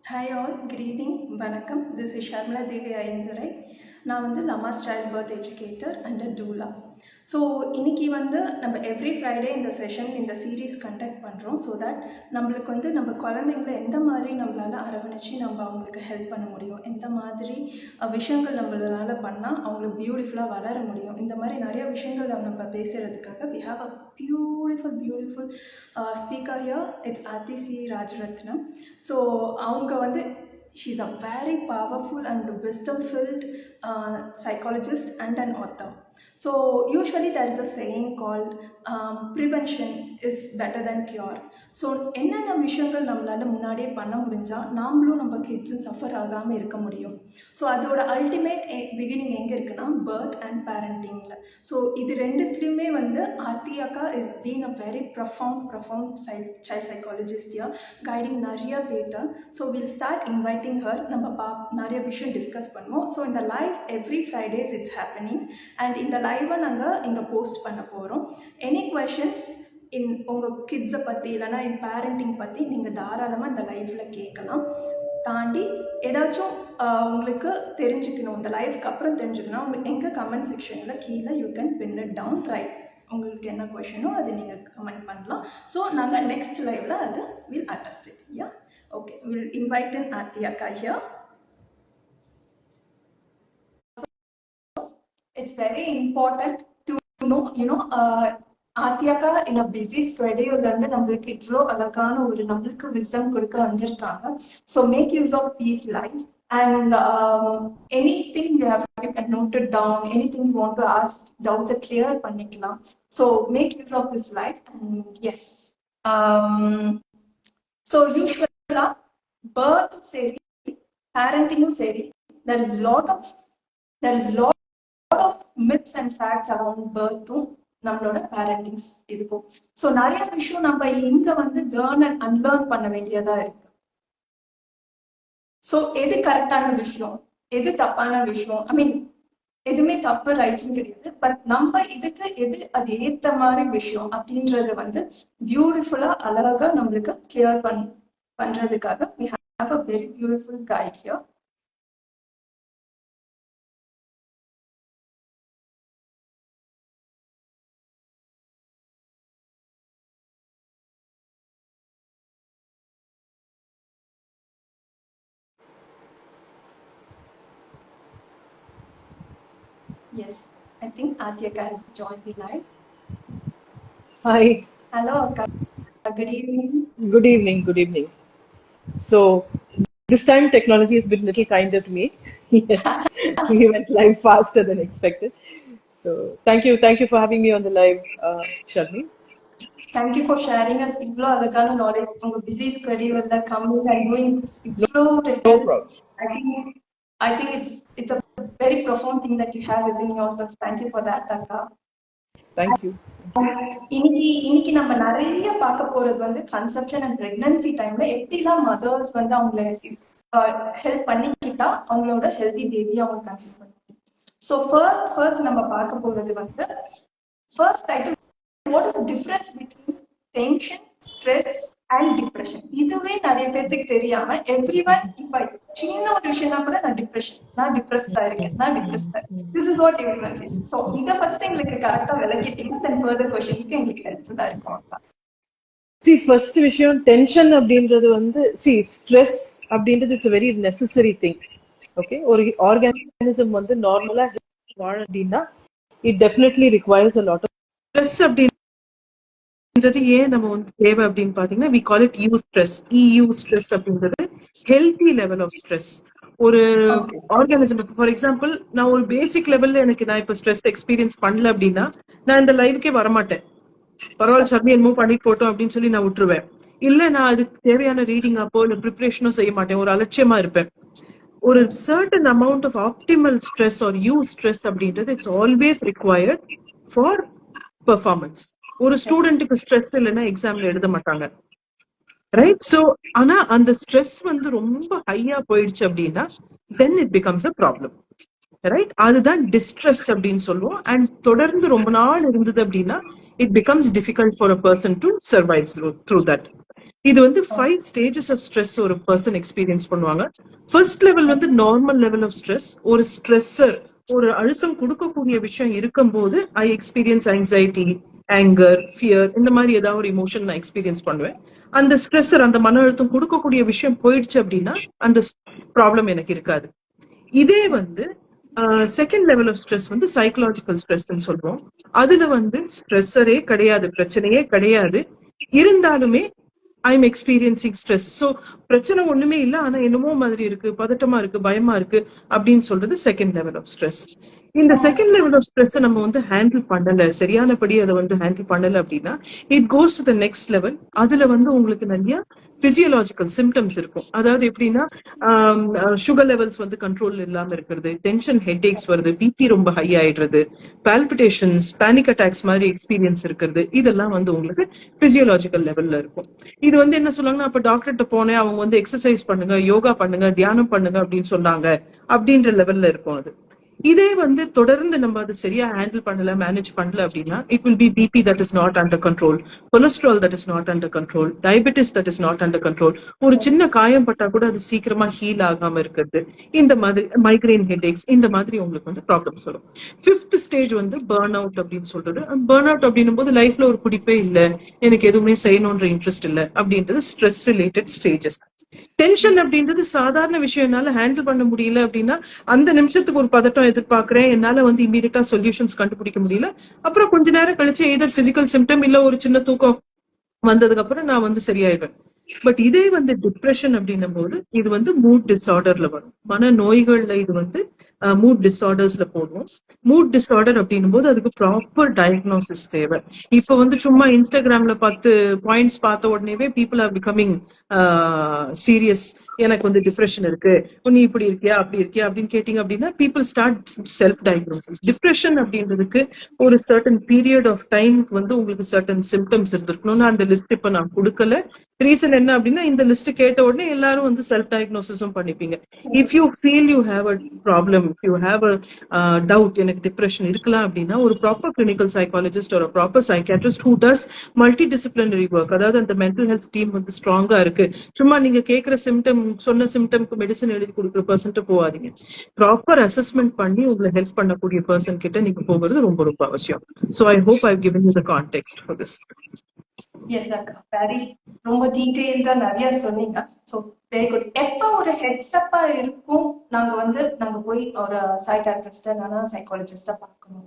Hi all, good evening, Vanakkam. This is Sharmila Devi Ayendurai. நான் வந்து Lamaze child birth educator and doula. So இன்னைக்கு வந்து நம்ம every Friday இந்த session இந்த சீரீஸ் கண்டக்ட் பண்ணுறோம். ஸோ தட் நம்மளுக்கு வந்து நம்ம குழந்தைங்கள எந்த மாதிரி நம்மளால் அரவணைச்சி நம்ம அவங்களுக்கு ஹெல்ப் பண்ண முடியும், எந்த மாதிரி விஷயங்கள் நம்மளால் பண்ணால் அவங்களுக்கு பியூட்டிஃபுல்லாக வளர முடியும், இந்த மாதிரி நிறைய விஷயங்கள் நம்ம பேசுகிறதுக்காக we have a beautiful speaker here. It's Aarthi Rajaratnam. So அவங்க வந்து she's a very powerful and wisdom-filled psychologist and an author. So usually there is a saying called prevention is better than cure. So என்னென்ன விஷயங்கள் நம்மளால் முன்னாடியே பண்ண முடிஞ்சால் நாமளும் நம்ம கிட்ஸும் சஃபர் ஆகாமல் இருக்க முடியும். ஸோ அதோட அல்டிமேட் பிகினிங் எங்கே இருக்குன்னா பர்த் அண்ட் பேரண்டிங்கில். ஸோ இது ரெண்டுத்துலேயுமே வந்து ஆர்த்தி அக்கா is been a very profound child psychologist yeah guiding நிறைய பேர்த்த. So will start inviting her. நம்ம நிறைய விஷயம் டிஸ்கஸ் பண்ணுவோம். ஸோ இந்த live every Fridays it's happening and இந்த லைவை நாங்கள் இங்கே போஸ்ட் பண்ண போகிறோம். எனி கொஷின்ஸ் உங்கள் கிட்ஸை பற்றி இல்லைனா பேரண்டிங் பற்றி நீங்கள் தாராளமாக இந்த லைஃப்பில் கேட்கலாம். தாண்டி ஏதாச்சும் உங்களுக்கு தெரிஞ்சுக்கணும், இந்த லைஃப்க்கு அப்புறம் தெரிஞ்சுக்கணும், உங்களுக்கு எங்கள் கமெண்ட் செக்ஷனில் கீழே you can pin it down right. உங்களுக்கு என்ன கொஷினோ அது நீங்கள் கமெண்ட் பண்ணலாம். ஸோ நாங்கள் நெக்ஸ்ட் லைவில் அது will attest it. Yeah okay, will invite in Aarthi அக்கா ஹியர். It's very important to know, Aarthi அக்கா in a busy schedule வந்து நம்மளுக்கு இவ்வளோ அழகான ஒரு நம்மளுக்கு விஸ்டம் கொடுக்க வந்திருக்காங்க. So make use of these life and anything you can note it down, anything you want to ask, doubts clear பண்ணிக்கலாம். So make use of this life. And yes, so usually birth சரி parenting சரி there is lot of myths and facts around birthம் நம்மளோட பேரண்டிங்ஸ் இருக்கும். So நிறைய விஷயம் நம்ம இங்க வந்து லேர்ன் அண்ட் அன்லேர்ன் பண்ண வேண்டியதா இருக்கு. ஸோ எது கரெக்டான விஷயம், எது தப்பான விஷயம், ஐ மீன் எதுவுமே தப்பு ரைட்டும் கிடையாது. பட் நம்ம இதுக்கு எது அது ஏத்த மாதிரி விஷயம் அப்படின்றது வந்து பியூட்டிஃபுல்லா அழகா நம்மளுக்கு கிளியர் பண்றதுக்காக we have a very beautiful guide here. Yes, I think Arthi Akka has joined the live. Hi. Hello, Akka. Good evening. Good evening. Good evening. So this time technology has been a little kinder to me. Yes, we went live faster than expected. So thank you for having me on the live, Sharmi. Thank you for sharing us இவ்வளோ அதுக்கான knowledge. உங்க busy schedule coming and doing இவ்வளோ No problem. I think it's a very profound thing that you have within yourself. Thank you for that, Akka. Thank you. இன்னைக்கு நம்ம நிறைய பார்க்க போறது வந்து கன்செப்ஷன் அண்ட் பிரெக்னன்சி டைம்ல எப்படிலாம் மதர்ஸ் வந்து அவங்களை ஹெல்ப் பண்ணிக்கிட்டா அவங்களோட ஹெல்தி பேபி அவங்க கன்சீவ் பண்ணுவாங்க. ஸோ ஃபர்ஸ்ட் நம்ம பார்க்க போறது வந்து first title what is the difference between tension, stress and depression. இதுவே நிறைய பேருக்கு தெரியாம everyone இப்ப சின்ன ஒரு விஷயம்னா கூட நான் டிப்ரெஸ்டா இருக்கேன். This is what difference is. So இத ஃபர்ஸ்ட் எங்களுக்கு கரெக்டா விளக்கிட்டீங்க, then further questions எங்களுக்கு ஹெல்ப்ஃபுல்லா இருக்கும். See, first விஷயம் tension அப்படின்றது வந்து stress அப்படின்றது it's a very necessary thing. Okay, ஒரு organism வந்து நார்மலா வாழ அப்படின்னா it definitely requires a lot of stress அப்படின்றது ஏன் நம்ம வந்து தேவை அப்படின்னு பாத்தீங்கன்னா we call it EU stress அப்படின்றது healthy level of stress. ஒரு ஆர்கானிசம் ஃபார் எக்ஸாம்பிள் நான் ஒரு பேசிக் லெவல்ல எனக்கு நான் இப்ப ஸ்ட்ரெஸ் எக்ஸ்பீரியன்ஸ் பண்ணல அப்படின்னா நான் இந்த லைவுக்கே வரமாட்டேன். பரவாயில்ல சர்மி என்னமோ பண்ணிட்டு போட்டோம் அப்படின்னு சொல்லி நான் விட்டுருவேன். இல்ல நான் அதுக்கு தேவையான ரீடிங் அப்போ இல்ல ப்ரிப்பரேஷனோ செய்ய மாட்டேன், ஒரு அலட்சியமா இருப்பேன். ஒரு certain amount of optimal stress or use stress அப்படின்றது it's always required for performance. ஒரு ஸ்டூடெண்ட்டுக்கு ஸ்ட்ரெஸ் இல்லைன்னா எக்ஸாம்ல எழுத மாட்டாங்க, ரைட்? ஸோ ஆனா அந்த ஸ்ட்ரெஸ் வந்து ரொம்ப ஹையா போயிடுச்சு அப்படின்னா then it becomes a problem, right? அதுதான் டிஸ்ட்ரெஸ் அப்படின்னு சொல்லுவோம். அண்ட் தொடர்ந்து ரொம்ப நாள் இருந்தது அப்படின்னா it becomes difficult for a person to survive through that. இது வந்து 5 ஸ்டேஜஸ் ஆஃப் ஸ்ட்ரெஸ் ஒரு பர்சன் எக்ஸ்பீரியன்ஸ் பண்ணுவாங்க. ஃபர்ஸ்ட் லெவல் வந்து நார்மல் லெவல் ஆஃப் ஸ்ட்ரெஸ். ஒரு ஸ்ட்ரெஸ்ஸர், ஒரு அழுத்தம் கொடுக்கக்கூடிய விஷயம் இருக்கும்போது I experience anxiety, anger, fear, இந்த மாதிரி ஏதாவது ஒரு இமோஷன் நான் எக்ஸ்பீரியன்ஸ் பண்ணுவேன். அந்த ஸ்ட்ரெஸ்ஸர், அந்த மன அழுத்தம் கொடுக்கக்கூடிய விஷயம் போயிடுச்சு அப்படின்னா அந்த ப்ராப்ளம் எனக்கு இருக்காது. இதே வந்து செகண்ட் லெவல் ஆஃப் ஸ்ட்ரெஸ் வந்து சைக்கலாஜிக்கல் ஸ்ட்ரெஸ் சொல்றோம். அதுல வந்து ஸ்ட்ரெஸ்ஸரே கிடையாது, பிரச்சனையே கிடையாது, இருந்தாலுமே ஐம் எக்ஸ்பீரியன்சிங் ஸ்ட்ரெஸ். ஸோ பிரச்சனை ஒண்ணுமே இல்லை, ஆனா என்னமோ மாதிரி இருக்கு, பதட்டமா இருக்கு, பயமா இருக்கு அப்படின்னு சொல்றது செகண்ட் லெவல் ஆஃப் ஸ்ட்ரெஸ். இந்த செகண்ட் லெவல் ஆஃப் ஸ்ட்ரெஸ் நம்ம வந்து ஹேண்டில் பண்ணல, சரியானபடி அதை வந்து ஹேண்டில் பண்ணல அப்படின்னா it goes to the next level. அதுல வந்து உங்களுக்கு நிறைய பிசியலாஜிக்கல் சிம்டம்ஸ் இருக்கும். அதாவது எப்படின்னா சுகர் லெவல்ஸ் வந்து கண்ட்ரோல் இல்லாம இருக்கிறது, டென்ஷன், ஹெட்ஏக்ஸ் வருது, பிபி ரொம்ப ஹை ஆயிடுறது, பால்பிட்டேஷன்ஸ், பேனிக் அட்டாக்ஸ் மாதிரி எக்ஸ்பீரியன்ஸ் இருக்கிறது, இதெல்லாம் வந்து உங்களுக்கு பிசியலாஜிக்கல் லெவல்ல இருக்கும். இது வந்து என்ன சொல்லுவாங்கன்னா, அப்ப டாக்டர்கிட்ட போனேன், அவங்க வந்து எக்ஸசைஸ் பண்ணுங்க, யோகா பண்ணுங்க, தியானம் பண்ணுங்க அப்படின்னு சொன்னாங்க அப்படின்ற லெவல்ல இருக்கும் அது. இதே வந்து தொடர்ந்து நம்ம அது சரியா ஹேண்டில் பண்ணல, மேனேஜ் பண்ணல அப்படின்னா it will be BP that is not under control, cholesterol that is not under control, diabetes that is not under control, ஒரு சின்ன காயம் பட்டா கூட அது சீக்கிரமா ஹீல் ஆகாம இருக்கிறது, இந்த மாதிரி மைக்ரைன், ஹெட்ஏக்ஸ், இந்த மாதிரி உங்களுக்கு வந்து ப்ராப்ளம்ஸ் வரும். ஃபிஃப்த் ஸ்டேஜ் வந்து பர்ன் அவுட் அப்படின்னு சொல்றது. பர்ன் அவுட் அப்படின்னும் போது லைஃப்ல ஒரு பிடிப்பே இல்லை, எனக்கு எதுவுமே செய்யணும்ன்ற இன்ட்ரெஸ்ட் இல்லை அப்படின்றது ஸ்ட்ரெஸ் ரிலேட்டட் ஸ்டேஜஸ். டென்ஷன் அப்படின்றது சாதாரண விஷயம், என்னால ஹேண்டில் பண்ண முடியல அப்படின்னா அந்த நிமிஷத்துக்கு ஒரு பதட்டம் எதிர்பார்க்கிறேன், என்னால வந்து இமீடியட்டா சொல்யூஷன்ஸ் கண்டுபிடிக்க முடியல, அப்புறம் கொஞ்ச நேரம் கழிச்சு எதர் பிசிக்கல் சிம்டம் இல்ல ஒரு சின்ன தூக்கம் வந்ததுக்கு அப்புறம் நான் வந்து சரியாயிடுவேன். பட் இதே வந்து டிப்ரெஷன் அப்படின்னும் போது இது வந்து மூட் டிஸார்டர்ல வரும், மன நோய்கள்ல இது வந்து மூட் டிஸார்டர்ஸ்ல போடுவோம். மூட் டிஸார்டர் அப்படின்னும் போது அதுக்கு ப்ராப்பர் டயக்னோசிஸ் தேவை. இப்ப வந்து சும்மா இன்ஸ்டாகிராம்ல 10 பாயிண்ட்ஸ் பார்த்த உடனேவே பீப்புள் ஆர் பிகமிங் சீரியஸ், எனக்கு வந்து டிப்ரெஷன் இருக்கு, நீ இப்படி இருக்கியா அப்படி இருக்கியா அப்படின்னு கேட்டீங்க அப்படின்னா people start self diagnosis. Depression அப்படின்றதுக்கு ஒரு சர்டன் பீரியட் ஆஃப் டைம்க்கு வந்து உங்களுக்கு சர்டன் சிம்டம்ஸ் இருந்திருக்கணும்னு அந்த லிஸ்ட் இப்ப நான் கொடுக்கல. ரீசன் என்ன அப்படின்னா இந்த லிஸ்ட் கேட்ட உடனே எல்லாரும் வந்து செல்ஃப் டயக்னோசிஸும் பண்ணிப்பீங்க. If you feel you have a problem, if you have a doubt எனக்கு டிப்ரெஷன் இருக்கலாம் அப்படின்னா ஒரு ப்ராப்பர் கிளினிக்கல் சைக்காலஜிஸ்ட் ஒரு proper psychiatrist who does multi disciplinary work, அதாவது அந்த மென்டல் ஹெல்த் டீம் வந்து ஸ்ட்ராங்கா இருக்கு. சும்மா நீங்க கேட்கிற சிம்டம், சொன்ன சிம்டம்க்கு மெடிசன் எழுதி கொடுக்குற பர்சன்ட்டு போகாதீங்க. ப்ராப்பர் அசஸ்மெண்ட் பண்ணி உங்களை ஹெல்ப் பண்ணக்கூடிய பர்சன் கிட்ட நீங்க போகிறது ரொம்ப ரொம்ப அவசியம். So I hope I given you the context for this. Yes அக்கா, வெரி ரொம்ப டீடைல்டா நிறைய சொன்னீங்க. So very good. எப்போ ஒரு ஹெட்ஸ்அப்பா இருக்கும் நாங்க போய் ஒரு சைக்காட்ரிஸ்ட இல்லைன்னா சைக்காலஜிஸ்ட பார்க்கணும்?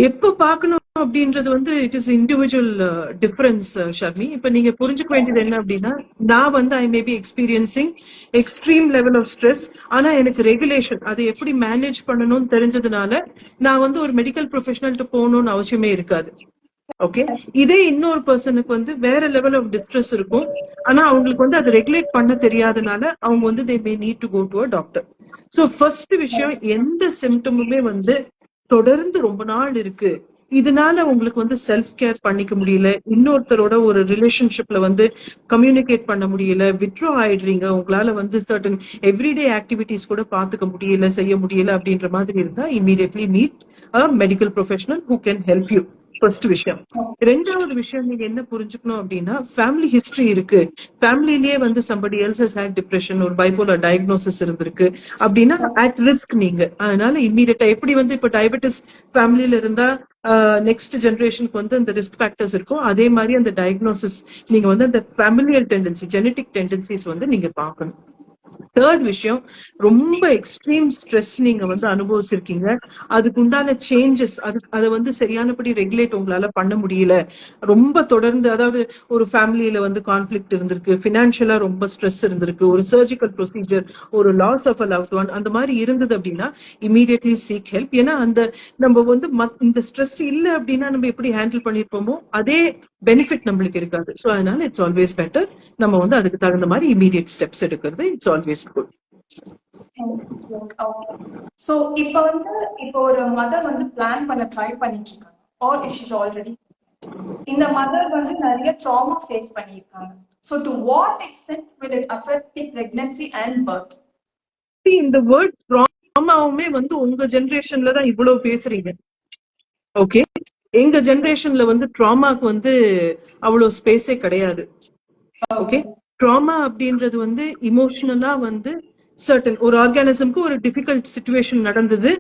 எப்போ பார்க்கணும் அப்படின்றது வந்து it is individual difference Sharmi. இப்ப நீங்க புரிஞ்சுக்க வேண்டியது என்ன அப்படின்னா, நான் வந்து I may be experiencing extreme level of stress, ஆனா எனக்கு ரெகுலேஷன் அதை எப்படி மேனேஜ் பண்ணணும்னு தெரிஞ்சதுனால நான் வந்து ஒரு மெடிக்கல் ப்ரொஃபஷனல்ட்டு போகணும்னு அவசியமே இருக்காது. ஓகே, இதே இன்னொரு பர்சனுக்கு வந்து வேற லெவல் ஆஃப் டிஸ்ட்ரெஸ் இருக்கும், ஆனா அவங்களுக்கு வந்து அதை ரெகுலேட் பண்ண தெரியாதனால அவங்க வந்து they may need to go to a doctor. So first விஷயம், எந்த சிம்டமுமே வந்து தொடர்ந்து ரொம்ப நாள் இருக்கு, இதனால உங்களுக்கு வந்து செல்ஃப் கேர் பண்ணிக்க முடியல, இன்னொருத்தரோட ஒரு ரிலேஷன்ஷிப்ல வந்து கம்யூனிகேட் பண்ண முடியல, வித்ட்ரா ஆயிடுறீங்க, உங்களால வந்து சர்டன் எவ்ரிடே ஆக்டிவிட்டிஸ் கூட பாத்துக்க முடியல, செய்ய முடியல அப்படின்ற மாதிரி இருந்தா immediately meet a medical professional who can help you. First விஷயம். ரெண்டாவது விஷயம் நீங்க என்ன புரிஞ்சுக்கணும் அப்படின்னா, ஃபேமிலி ஹிஸ்டரி இருக்கு, ஃபேமிலிலேயே வந்து somebody else has had depression, ஒரு பைபோலர் டயக்னோசிஸ் இருந்திருக்கு அப்படின்னா அட் ரிஸ்க் நீங்க. அதனால இம்மீடியட்டா எப்படி வந்து இப்ப டயபெட்டிஸ் ஃபேமிலியில இருந்தா நெக்ஸ்ட் ஜெனரேஷனுக்கு வந்து அந்த ரிஸ்க் ஃபேக்டர்ஸ் இருக்கும், அதே மாதிரி அந்த டயக்னோசிஸ் நீங்க வந்து அந்த ஃபேமிலியல் டெண்டன்சி, ஜெனட்டிக் டெண்டன்சிஸ் வந்து நீங்க பார்க்கணும். தேர்ட் விஷயம், ரொம்ப எக்ஸ்ட்ரீம் ஸ்ட்ரெஸ் நீங்க வந்து அனுபவிச்சிருக்கீங்க, அதுக்கு உண்டான சேஞ்சஸ் அதை வந்து சரியானபடி ரெகுலேட் உங்களால பண்ண முடியல, ரொம்ப தொடர்ந்து, அதாவது ஒரு ஃபேமிலியில வந்து கான்ஃபிளிக்ட் இருந்திருக்கு, பினான்சியலா ரொம்ப ஸ்ட்ரெஸ் இருந்திருக்கு, ஒரு சர்ஜிக்கல் ப்ரொசீஜர், ஒரு loss of a loved one, அந்த மாதிரி இருந்தது அப்படின்னா இமீடியட்லி சீக் ஹெல்ப். ஏன்னா அந்த நம்ம வந்து இந்த ஸ்ட்ரெஸ் இல்லை அப்படின்னா நம்ம எப்படி ஹேண்டில் பண்ணிருப்போமோ அதே பெனிஃபிட் நம்மளுக்கு இருக்காது. ஸோ அதனால இட்ஸ் ஆல்வேஸ் பெட்டர் நம்ம வந்து அதுக்கு தகுந்த மாதிரி இமீடியட் ஸ்டெப்ஸ் எடுக்கிறது இட்ஸ் ஆல்வேஸ் குட். சோ இப்போ ஒரு மதர் வந்து பிளான் பண்ண ட்ரை பண்ணிட்டு இருக்காங்க, ஆர் இஃப் ஷீஸ் ஆல்ரெடி, இந்த மதர் வந்து நிறைய ட்ராமா ஃபேஸ் பண்ணியிருக்காங்க. So to what extend will it affect the pregnancy and birth? இந்த வேர்ட் ட்ராமாவுமே வந்து உங்க ஜெனரேஷன்ல தான் இவ்வளவு பேசுறீங்க. ஓகே, எங்க ஜெனரேஷன்ல வந்து ட்ராமாக்கு வந்து அவ்வளவு ஸ்பேஸே கிடையாது. ஓகே, ட்ராமா அப்படின்றது வந்து இமோஷனலா வந்து சர்டன் ஒரு ஆர்கானிசம்க்கு ஒரு டிஃபிகல்ட் சிச்சுவேஷன் நடந்தது,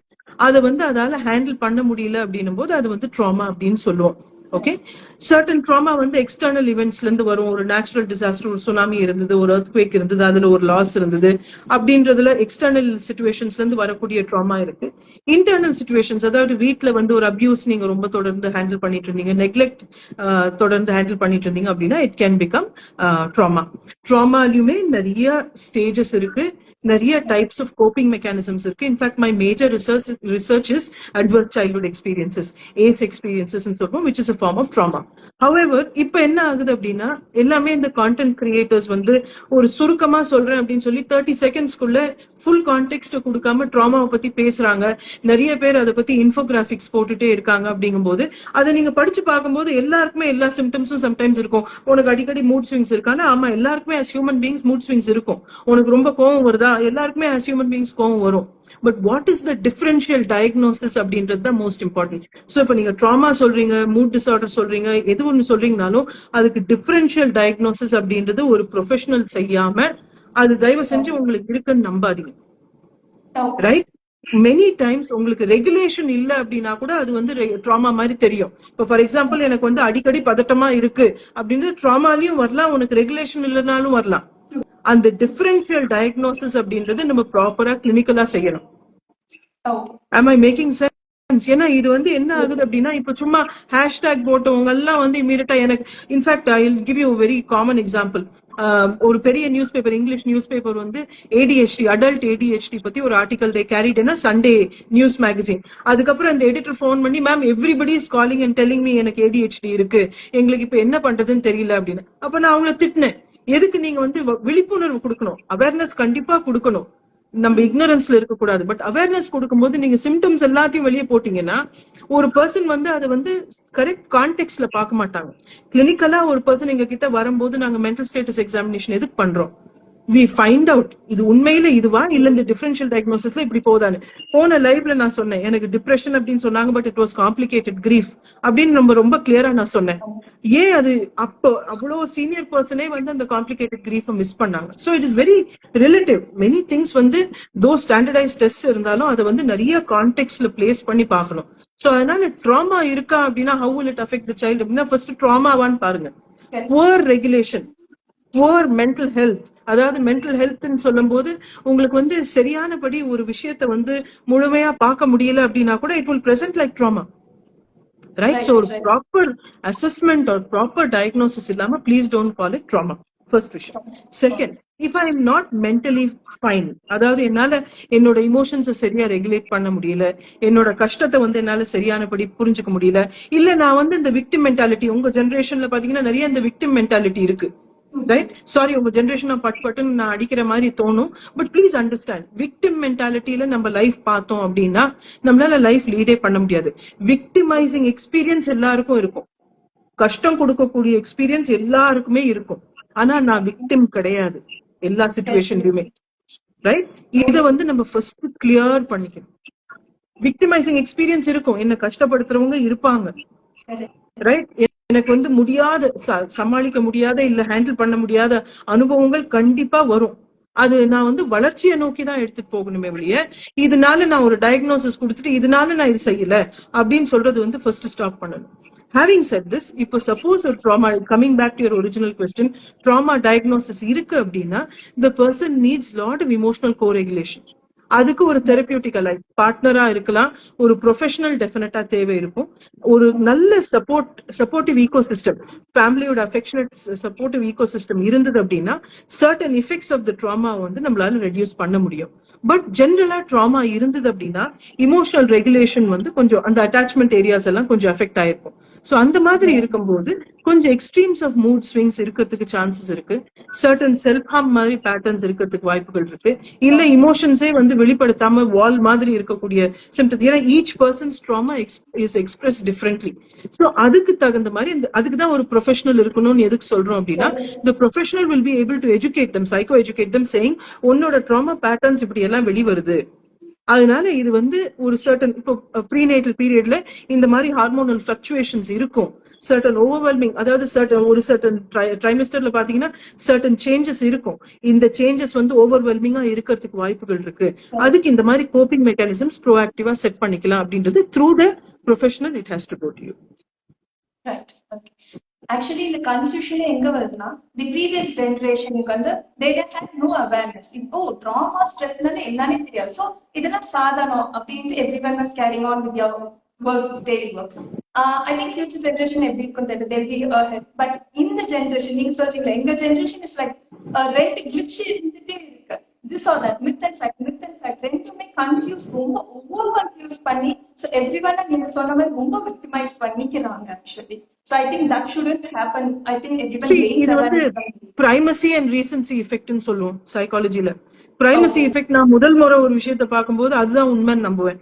அதை வந்து அதால ஹேண்டில் பண்ண முடியல அப்படின்னும் போது அது வந்து ட்ராமா அப்படின்னு சொல்லுவோம். ஓகே, சர்டன் ட்ராமா வந்து எக்ஸ்டர்னல் இவெண்ட்ஸ்ல இருந்து வரும். ஒரு நேச்சுரல் டிசாஸ்டர், ஒரு சுனாமி இருந்தது, ஒரு எர்த்குவேக் இருந்தது, அதுல ஒரு லாஸ் இருந்தது அப்படின்றதுல எக்ஸ்டர்னல் சிச்சுவேஷன்ஸ்ல இருந்து வரக்கூடிய ட்ராமா இருக்கு. இன்டர்னல் சிச்சுவேஷன்ஸ், அதாவது வீட்டுல வந்து ஒரு அபியூஸ் நீங்க ரொம்ப தொடர்ந்து ஹேண்டில் பண்ணிட்டு இருந்தீங்க, நெக்லெக்ட் தொடர்ந்து ஹேண்டில் பண்ணிட்டு இருந்தீங்க அப்படின்னா இட் கேன் பிகம் ட்ராமா. ட்ராமாலையுமே நிறைய ஸ்டேஜஸ் இருக்கு, நிறைய டைப்ஸ் ஆஃப் கோப்பிங் மெக்கானிசம்ஸ் இருக்கு. In fact my major research is adverse childhood experiences, ACEs experiences சொல்லுவோம், which is a form of trauma. However, இப்ப என்ன ஆகுது அப்படின்னா எல்லாமே இந்த கான்டென்ட் கிரியேட்டர்ஸ் வந்து ஒரு சுருக்கமா சொல்றேன் அப்படின்னு சொல்லி 30 செகண்ட்ஸ்க்குள்ள ஃபுல் கான்டெக்ட் கொடுக்காம ட்ராமாவை பத்தி பேசுறாங்க. நிறைய பேர் அதை பத்தி இன்ஃபோகிராபிக்ஸ் போட்டுட்டே இருக்காங்க. அப்படிங்கும்போது அதை நீங்க படிச்சு பார்க்கும்போது எல்லாருக்குமே எல்லா சிம்டம்ஸும் சம்டைம்ஸ் இருக்கும். உனக்கு அடிக்கடி மூட் ஸ்விங்ஸ் இருக்கானா? ஆமா, எல்லாருக்குமே as human beings mood swings இருக்கும். உனக்கு ரொம்ப கோவம் வருதா? எல்லாருக்குமே as human beings கோவம் வரும். But what is the differential diagnosis அப்படின்றது தான் மோஸ்ட் இம்பார்ட்டன்ட். ஸோ இப்போ நீங்க ட்ராமா சொல்றீங்க, மூட் டிசார்டர் சொல்றீங்க, எது ஒன்று சொல்றீங்கனாலும் அதுக்கு டிஃபரன்ஷியல் டயக்னோசிஸ் அப்படின்றது ஒரு ப்ரொஃபஷனல் செய்யாம அது தயவு செஞ்சு உங்களுக்கு இருக்குன்னு நம்பாதீங்க. ரைட்? மெனி டைம்ஸ் உங்களுக்கு ரெகுலேஷன் இல்ல அப்படின்னா கூட அது வந்து ட்ராமா மாதிரி தெரியும். இப்போ ஃபார் எக்ஸாம்பிள் எனக்கு வந்து அடிக்கடி பதட்டமா இருக்கு அப்படின்றது ட்ராமாலையும் வரலாம், உனக்கு ரெகுலேஷன் இல்லைனாலும் வரலாம். அந்த டிஃபரன்ஷியல் டயக்னோசிஸ் அப்படின்றது நம்ம ப்ராப்பரா கிளினிக்கலா செய்யணும். am I making sense? ஏன்னா இது வந்து என்ன ஆகுது அப்படின்னா இப்ப சும்மா ஹேஷ்டேக் போட்டவங்க எல்லாம் வந்து இமீடியட்டா எனக்கு in fact I will give you very common example. ஒரு பெரிய news paper, English news paper வந்து ADHD, அடல்ட் ADHD பத்தி ஒரு ஆர்டிகல் தே கேரிட் இன் சண்டே நியூஸ் மேகசின். அதுக்கப்புறம் அந்த எடிட்டர் போன் பண்ணி, ma'am everybody is calling and telling me எனக்கு ADHD இருக்கு, எங்களுக்கு இப்ப என்ன பண்றதுன்னு தெரியல அப்படின்னு. அப்ப நான் அவங்கள திட்டினேன். எதுக்கு நீங்க வந்து விழிப்புணர்வு கொடுக்கணும், அவேர்னஸ் கண்டிப்பா கொடுக்கணும், நம்ம இக்னரன்ஸ்ல இருக்க கூடாது. பட் அவேர்னஸ் கொடுக்கும்போது நீங்க சிம்டம்ஸ் எல்லாத்தையும் வெளியே போட்டீங்கன்னா ஒரு பர்சன் வந்து அதை வந்து கரெக்ட் கான்டெக்ட்ல பார்க்க மாட்டாங்க. கிளினிக்கலா ஒரு பர்சன் எங்க கிட்ட வரும்போது நாங்க மென்டல் ஸ்டேட்டஸ் எக்ஸாமினேஷன் எதுக்கு பண்றோம்? we find out இது உண்மையில இதுவா இல்ல இந்த டிஃபரன்ஷியல் டயக்னோசிஸ்ல இப்படி போதான்னு. போன லைவ்ல நான் சொன்னேன் எனக்கு டிப்ரெஷன் அப்படின்னு சொன்னாங்க, but it was complicated grief அப்படின்னு நம்ம ரொம்ப கிளியரா நான் சொன்னேன். ஏன் அது அப்போ அவ்வளவு சீனியர் பர்சனே வந்து அந்த காம்ப்ளிகேட்டட் கிரீஃப் மிஸ் பண்ணாங்க. So it is very relative. Many things வந்து தோ ஸ்டாண்டர்டைஸ் டெஸ்ட் இருந்தாலும் அதை வந்து நிறைய கான்டெக்ட்ல பிளேஸ் பண்ணி பார்க்கணும். ஸோ அதனால ட்ராமா இருக்கா அப்படின்னா how will it affect the child அப்படின்னா ஃபர்ஸ்ட் ட்ராமாவான்னு பாருங்க. Poor regulation, poor mental health, அதாவது மென்டல் ஹெல்த்ன்னு சொல்லும் போது உங்களுக்கு வந்து சரியானபடி ஒரு விஷயத்த வந்து முழுமையா பார்க்க முடியல அப்படின்னா கூட it will present like trauma. Right? So ஒரு ப்ராப்பர் அசஸ்மெண்ட் ஒரு ப்ராப்பர் டயக்னோசிஸ் இல்லாம please don't call it trauma. First விஷயம். Second, if I am not mentally fine, அதாவது என்னால என்னோட இமோஷன்ஸை சரியா ரெகுலேட் பண்ண முடியல, என்னோட கஷ்டத்தை வந்து என்னால சரியானபடி புரிஞ்சுக்க முடியல, இல்ல நான் வந்து இந்த விக்டிம் மென்டாலிட்டி, உங்க ஜென்ரேஷன்ல பாத்தீங்கன்னா நிறைய இந்த விக்டிம் மென்டாலிட்டி இருக்கு. ரைட்? சாரி, உங்க ஜென்ரேஷன் பட்டுன்னு நான் அடிக்கிற மாதிரி தோணும். பட் ப்ளீஸ் அண்டர்ஸ்டாண்ட், விக்டிம் மென்டாலிட்டியில நம்ம லைஃப் பார்த்தோம் அப்படின்னா நம்மளால லைஃப் லீடே பண்ண முடியாது. விக்டிமைசிங் எக்ஸ்பீரியன்ஸ் எல்லாருக்கும் இருக்கும், கஷ்டம் கொடுக்கக்கூடிய எக்ஸ்பீரியன்ஸ் எல்லாருக்குமே இருக்கும். ஆனா நான் விக்டிம் கிடையாது எல்லா சிச்சுவேஷன்லயுமே. ரைட்? இத வந்து நம்ம ஃபர்ஸ்ட் கிளியர் பண்ணிக்கணும். விக்டிமைசிங் எக்ஸ்பீரியன்ஸ் இருக்கும், என்ன கஷ்டப்படுத்துறவங்க இருப்பாங்க. ரைட்? எனக்கு வந்து முடியாத சமாளிக்க முடியாத இல்ல ஹேண்டில் பண்ண முடியாத அனுபவங்கள் கண்டிப்பா வரும். அது நான் வந்து வளர்ச்சியை நோக்கி தான் எடுத்துட்டு போகணுமே ஒழிய இதனால நான் ஒரு டயக்னோசிஸ் கொடுத்துட்டு இதனால நான் இது செய்யல அப்படின்னு சொல்றது வந்து ஃபர்ஸ்ட் ஸ்டாப் பண்ணணும். Having said this, இப்போ சப்போஸ் ஒரு trauma, coming back to your original question, trauma diagnosis இருக்கு அப்படின்னா the person needs lot of emotional co-regulation. அதுக்கு ஒரு தெரபியூட்டிக் அலைன் பார்ட்னரா இருக்கலாம், ஒரு ப்ரொஃபஷனல் டெஃபினட்டா தேவை இருக்கும், ஒரு நல்ல சப்போர்ட்டிவ் ஈகோ சிஸ்டம், ஃபேமிலியோட அஃபெக்ஷனேட் சப்போர்ட்டிவ் ஈகோ சிஸ்டம் இருந்தது அப்படின்னா certain effects of the trauma வந்து நம்மளால ரெடியூஸ் பண்ண முடியும். பட் ஜென்ரலா ட்ராமா இருந்தது அப்படின்னா இமோஷனல் ரெகுலேஷன் வந்து கொஞ்சம் அந்த அட்டாச்மெண்ட் ஏரியாஸ் எல்லாம் கொஞ்சம் அஃபெக்ட் ஆயிருக்கும். ஸோ அந்த மாதிரி இருக்கும்போது கொஞ்சம் எக்ஸ்ட்ரீம்ஸ் ஆஃப் மூட் ஸ்விங்ஸ் இருக்கிறதுக்கு சான்சஸ் இருக்கு. சர்டன் செல்ஃப் ஹார்ம் மாதிரி பேட்டர்ன்ஸ் இருக்கிறதுக்கு வாய்ப்புகள் இருக்கு. இல்ல இமோஷன்ஸே வந்து வெளிப்படுத்தாம வால் மாதிரி இருக்கக்கூடிய சிம்டம்ஸ். ஏன்னா each persons drama is express differently. So அதுக்கு தகுந்த மாதிரி அதுக்கு தான் ஒரு ப்ரொஃபஷனல் இருக்கணும்னு எதுக்கு சொல்றோம் அப்படின்னா the professional will be able to educate them, psycho educate them, saying உன்னோட ட்ராமா பேட்டர்ன்ஸ் இப்படி எல்லாம் வெளிவருது, அதனால இது வந்து ஒரு சர்டன் இப்போ ப்ரீநேட்டல் பீரியட்ல இந்த மாதிரி ஹார்மோனல் ஃபிளக்சுவேஷன்ஸ் இருக்கும், சர்டன் ஓவர்வெல்மிங், அதாவது ஒரு சர்டன் ட்ரைமிஸ்டர்ல பாத்தீங்கன்னா சர்டன் சேஞ்சஸ் இருக்கும். இந்த சேஞ்சஸ் வந்து ஓவர்வெல்மிங்கா இருக்கிறதுக்கு வாய்ப்புகள் இருக்கு. அதுக்கு இந்த மாதிரி கோப்பிங் மெக்கானிசம்ஸ் ப்ரோஆக்டிவா செட் பண்ணிக்கலாம் அப்படின்றது through the professional it has to go to you. Right. Okay. Actually இந்த கன்ஃபியூஷன் எங்க வருதுன்னா, தி ப்ரீவியஸ் ஜெனரேஷனுக்கு வந்து they didn't have no awareness. இப்போ ட்ராமா ஸ்ட்ரெஸ்னால எல்லாமே தெரியாது. ஸோ இதெல்லாம் சாதாரணம் அப்படின்னு everyone was carrying on with your work, daily work. I think future generation எப்படி இருக்கும் தெரியல, they'll be ahead. But இந்த ஜெனரேஷன் நீங்க சொல்றீங்களா, எங்க ஜெனரேஷன் இஸ் லைக் ரெண்டு கிளிச் இருந்துட்டே இருக்கு. this or that, myth and fact ரெண்டுமே கன்ஃபியூஸ், ரொம்ப ஓவர் கன்ஃபியூஸ் பண்ணி so everyone நீங்க சொன்ன மாதிரி ரொம்ப விக்டிமைஸ் பண்ணிக்கிறாங்க actually. So I think that shouldn't happen. I think everyone இது வந்து primacy and recency effect ன்னு சொல்லுவோம் சைக்காலஜில. primacy effect நான் முதல் முறை ஒரு விஷயத்தை பார்க்கும்போது அதுதான் உண்மைன்னு நம்புவேன்.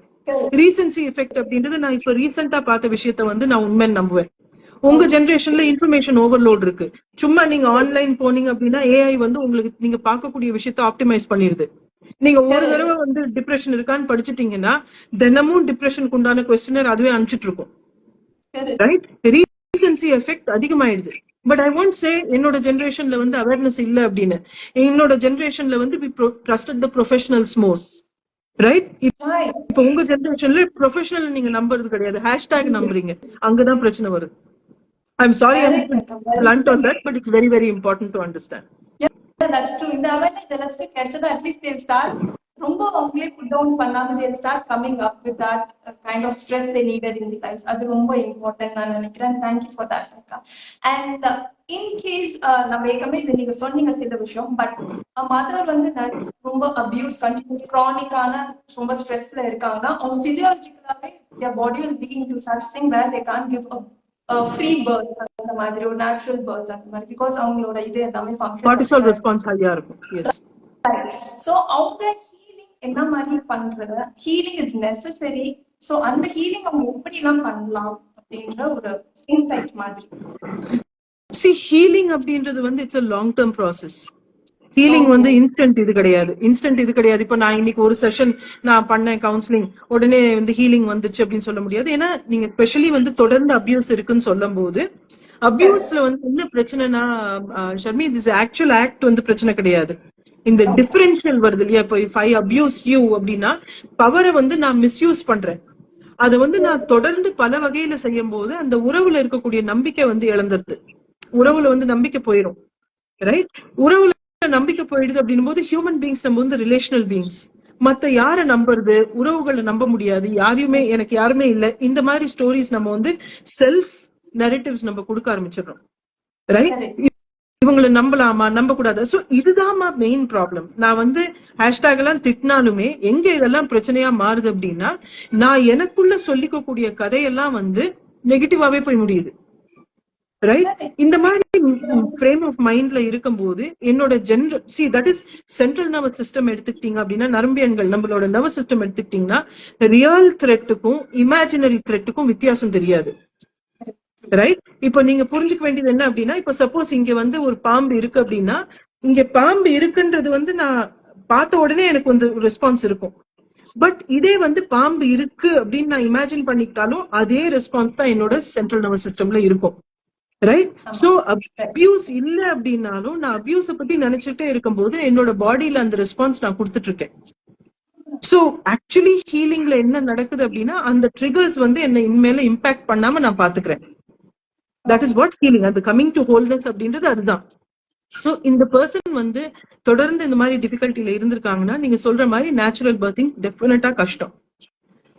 ரீசன்சி எஃபெக்ட் அப்படின்றது நான் இப்ப ரீசெண்டா பார்த்த விஷயத்த வந்து நான் உண்மைன்னு நம்புவேன். உங்க ஜெனரேஷன்ல இன்ஃபர்மேஷன் ஓவர்லோட் இருக்கு. சும்மா நீங்க ஆன்லைன் போனீங்க அப்படின்னா ஏஐ வந்து உங்களுக்கு நீங்க பார்க்கக்கூடிய விஷயத்த ஆப்டிமைஸ் பண்ணிருது. நீங்க ஒரு தடவை வந்து டிப்ரெஷன் இருக்கான்னு படிச்சுட்டீங்கன்னா தினமும் டிப்ரெஷனுக்கு உண்டான கொஸ்டினர் அதுவே அனுப்பிச்சிட்டு இருக்கும். ரைட்? ரீசன்சி எஃபெக்ட் அதிகமாயிடுது. பட் ஐ வாண்ட் சே என்னோட ஜெனரேஷன்ல வந்து அவேர்னஸ் இல்ல அப்படின்னு. என்னோட ஜெனரேஷன்ல வந்து we trusted the professionals more. Right? இப்ப உங்க ஜெனரேஷன்ல ப்ரொஃபஷனல் நீங்க நம்புறது கிடையாது, ஹேஷ்டேக் நம்புறீங்க. அங்கதான் பிரச்சனை வருது. I'm sorry I'm blunt on that, but it's very very important to understand. Yeah, that's true. இந்த awareness எல்லாத்துக்கும் கிடைச்சதா at least they'll start ரொம்ப அவங்களே புட் டவுன் பண்ணாம they'll start coming up with that kind of stress they needed in the life. அது ரொம்ப important நான் நினைக்கிறேன். Thank you for that அக்கா. And in case நம்ம ஏற்கனவே இது நீங்க சொன்னீங்க சில விஷயம், பட் மதர் வந்து ரொம்ப அபியூஸ் கண்டினியூஸ் கிரானிக்கான ரொம்ப ஸ்ட்ரெஸ்ல இருக்காங்கன்னா அவங்க பிசியாலஜிக்கலாவே their body will be into such thing where they can't give a free birth, அந்த மாதிரி ஒரு நேச்சுரல் பர்த் அந்த மாதிரி, பிகாஸ் அவங்களோட இது எல்லாமே ஃபங்க்ஷன் கார்டிசால் ரெஸ்பான்ஸ் ஹையா இருக்கும். எஸ். சோ அவங்க ஹீலிங் என்ன மாதிரி பண்றது, ஹீலிங் இஸ் நெசசரி. சோ அந்த ஹீலிங் அவங்க எப்படி எல்லாம் பண்ணலாம் அப்படின்ற ஒரு இன்சைட் மாதிரி. See, healing அப்படின்றது வந்து it's a long term process. Healing வந்து இன்ஸ்டன்ட் இது கிடையாது. இப்ப நான் இன்னைக்கு ஒரு செஷன் நான் பண்ணேன் கவுன்சிலிங், உடனே வந்து ஹீலிங் வந்துச்சு அப்படின்னு சொல்ல முடியாது. ஏன்னா நீங்க ஸ்பெஷலி வந்து தொடர்ந்து அபியூஸ் இருக்குன்னு சொல்லும் போது, அபியூஸ்ல வந்து என்ன பிரச்சனைனா ஷர்மி, திஸ் ஆக்சுவல் ஆக்ட் வந்து பிரச்சனை கிடையாது. இந்த டிஃபரன்ஷியல் வருது இல்லையா? இப்போ இஃப் ஐ அபியூஸ் யூ அப்படின்னா பவரை வந்து நான் மிஸ்யூஸ் பண்றேன். அதை வந்து நான் தொடர்ந்து பல வகையில செய்யும் போது அந்த உறவுல இருக்கக்கூடிய நம்பிக்கை வந்து இழந்துருது. உறவுல வந்து நம்பிக்கை போயிடும். ரைட்? உறவுல நம்பிக்கை போயிடுது அப்படின்னும் போது ஹியூமன் பீயிங்ஸ் நம்ம வந்து ரிலேஷனல் பீயிங்ஸ். மத்த யார நம்புறது, உறவுகளை நம்ப முடியாது, யாரையுமே எனக்கு யாருமே இல்ல, இந்த மாதிரி ஸ்டோரிஸ் நம்ம வந்து செல்ஃப் நரேட்டிவ்ஸ் நம்ம கொடுக்க ஆரம்பிச்சிடறோம். ரைட்? இவங்களை நம்பலாமா நம்ப கூடாது. சோ இதுதான் மெயின் ப்ராப்ளம். நான் வந்து ஹேஷ்டாக் எல்லாம் திட்டினாலுமே எங்க இதெல்லாம் பிரச்சனையா மாறுது அப்படின்னா, நான் எனக்குள்ள சொல்லிக்கக்கூடிய கதையெல்லாம் வந்து நெகட்டிவாவே போய் முடியுது. ரைட்? இந்த மாதிரி ஃப்ரேம் ஆஃப் மைண்ட்ல இருக்கும்போது என்னோட that is central nervous system எடுத்துக்கிட்டீங்க அப்படின்னா, நரம்பியன்கள் நம்மளோட நர்வஸ் சிஸ்டம் எடுத்துக்கிட்டீங்கன்னா ரியல் த்ரெட்டுக்கும் இமேஜினரி த்ரெட்டுக்கும் வித்தியாசம் தெரியாது. ரைட்? இப்போ நீங்க புரிஞ்சுக்க வேண்டியது என்ன அப்படின்னா, இப்ப சப்போஸ் இங்க வந்து ஒரு பாம்பு இருக்கு அப்படின்னா, இங்க பாம்பு இருக்குன்றது வந்து நான் பார்த்த உடனே எனக்கு வந்து ரெஸ்பான்ஸ் இருக்கும். பட் இதே வந்து பாம்பு இருக்கு அப்படின்னு நான் இமேஜின் பண்ணிக்கிட்டாலும் அதே ரெஸ்பான்ஸ் தான் என்னோட சென்ட்ரல் நர்வஸ் சிஸ்டம்ல இருக்கும். ரைட்? சோ அபியூஸ் இல்ல அப்படின்னாலும் நான் அபியூஸ பத்தி நினைச்சுட்டே இருக்கும்போது என்னோட பாடியில அந்த ரெஸ்பான்ஸ் நான் கொடுத்துட்டு இருக்கேன். சோ ஆக்சுவலி ஹீலிங்ல என்ன நடக்குது அப்படின்னா, அந்த ட்ரிகர்ஸ் வந்து என்ன இனிமேல இம்பாக்ட் பண்ணாம நான் பாத்துக்கிறேன். That is what healing. அது கமிங் டு ஹோல்னஸ் அப்படின்றது அதுதான். சோ இந்த பர்சன் வந்து தொடர்ந்து இந்த மாதிரி டிஃபிகல்ட்டில இருந்திருக்காங்கன்னா, நீங்க சொல்ற மாதிரி நேச்சுரல் பர்த்திங் டெஃபினட்டா கஷ்டம்.